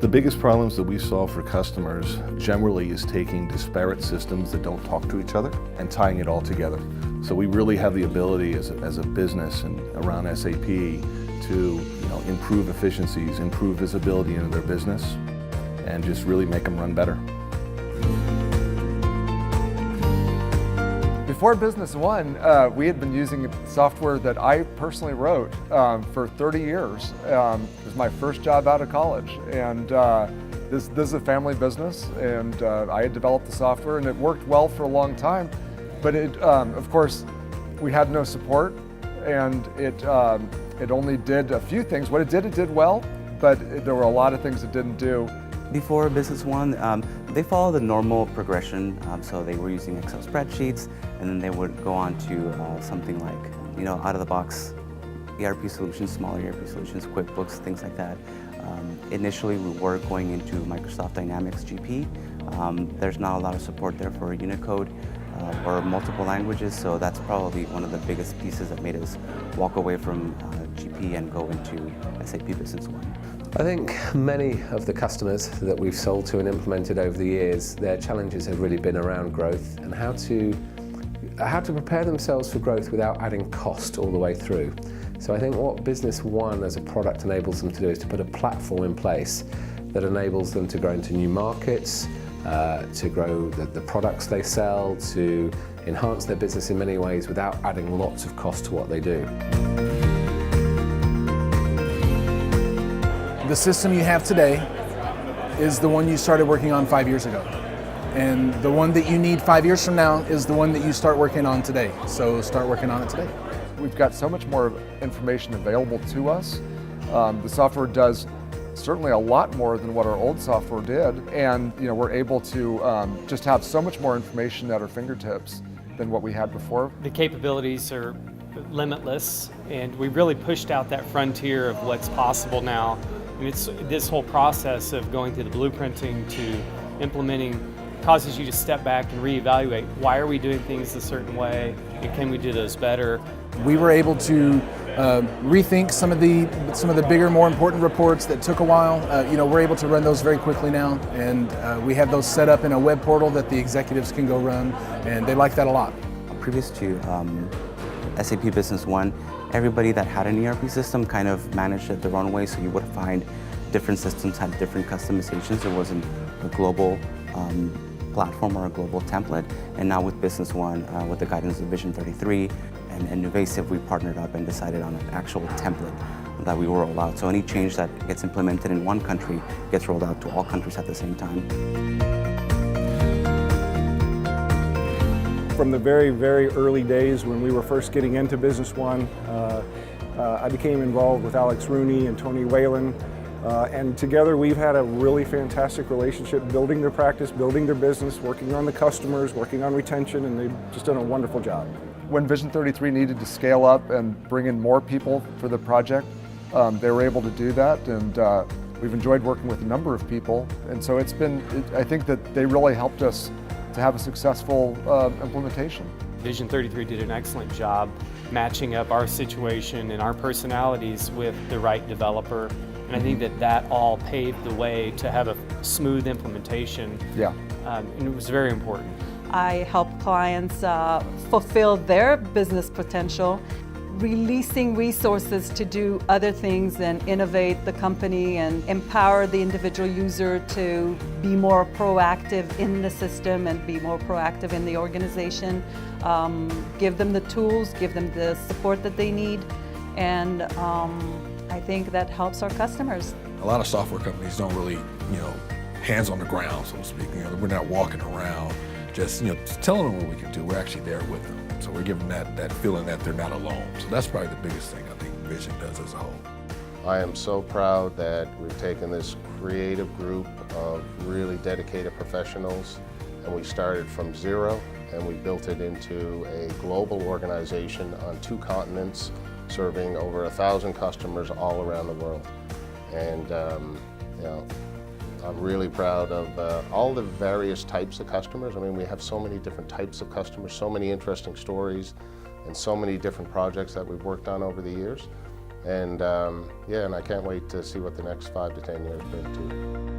biggest problems that we solve for customers generally is taking disparate systems that don't talk to each other and tying it all together. So we really have the ability as a business and around SAP to improve efficiencies, improve visibility into their business, and just really make them run better. Before Business One, we had been using software that I personally wrote for 30 years. It was my first job out of college, and this is a family business, and I had developed the software, and it worked well for a long time. But of course, we had no support, and it only did a few things. What it did well, but there were a lot of things it didn't do. Before Business One, they follow the normal progression. So they were using Excel spreadsheets, and then they would go on to something like, out-of-the-box ERP solutions, smaller ERP solutions, QuickBooks, things like that. Initially, we were going into Microsoft Dynamics GP. There's not a lot of support there for Unicode or multiple languages, so that's probably one of the biggest pieces that made us walk away from GP and go into SAP Business One. I think many of the customers that we've sold to and implemented over the years, their challenges have really been around growth and how to prepare themselves for growth without adding cost all the way through. So I think what Business One as a product enables them to do is to put a platform in place that enables them to grow into new markets, to grow the products they sell, to enhance their business in many ways without adding lots of cost to what they do. The system you have today is the one you started working on 5 years ago. And the one that you need 5 years from now is the one that you start working on today. So start working on it today. We've got so much more information available to us. The software does certainly a lot more than what our old software did. And we're able to just have so much more information at our fingertips than what we had before. The capabilities are limitless, and we really pushed out that frontier of what's possible now. And it's this whole process of going through the blueprinting to implementing causes you to step back and reevaluate. Why are we doing things a certain way, and can we do those better? We were able to rethink some of the bigger, more important reports that took a while. We're able to run those very quickly now, and we have those set up in a web portal that the executives can go run, and they like that a lot. Previous to SAP Business One, everybody that had an ERP system kind of managed it their own way, so you would find different systems had different customizations. There wasn't a global platform or a global template. And now with Business One, with the guidance of Vision33 and Nuvasive, we partnered up and decided on an actual template that we will roll out. So any change that gets implemented in one country gets rolled out to all countries at the same time. From the very, very early days when we were first getting into Business One, I became involved with Alex Rooney and Tony Whalen, and together we've had a really fantastic relationship, building their practice, building their business, working on the customers, working on retention, and they've just done a wonderful job. When Vision33 needed to scale up and bring in more people for the project, they were able to do that, and we've enjoyed working with a number of people, and so I think that they really helped us to have a successful implementation. Vision33 did an excellent job matching up our situation and our personalities with the right developer, and I think that all paved the way to have a smooth implementation. Yeah. And it was very important. I help clients fulfill their business potential, releasing resources to do other things and innovate the company and empower the individual user to be more proactive in the system and be more proactive in the organization. Give them the tools, give them the support that they need, and I think that helps our customers. A lot of software companies don't really, hands on the ground, so to speak. We're not walking around just telling them what we can do. We're actually there with them. So we're giving that feeling that they're not alone. So that's probably the biggest thing I think Vision does as a whole. I am so proud that we've taken this creative group of really dedicated professionals, and we started from zero and we built it into a global organization on 2 continents, serving over 1,000 customers all around the world. And I'm really proud of all the various types of customers. I mean, we have so many different types of customers, so many interesting stories, and so many different projects that we've worked on over the years. And and I can't wait to see what the next 5 to 10 years bring too.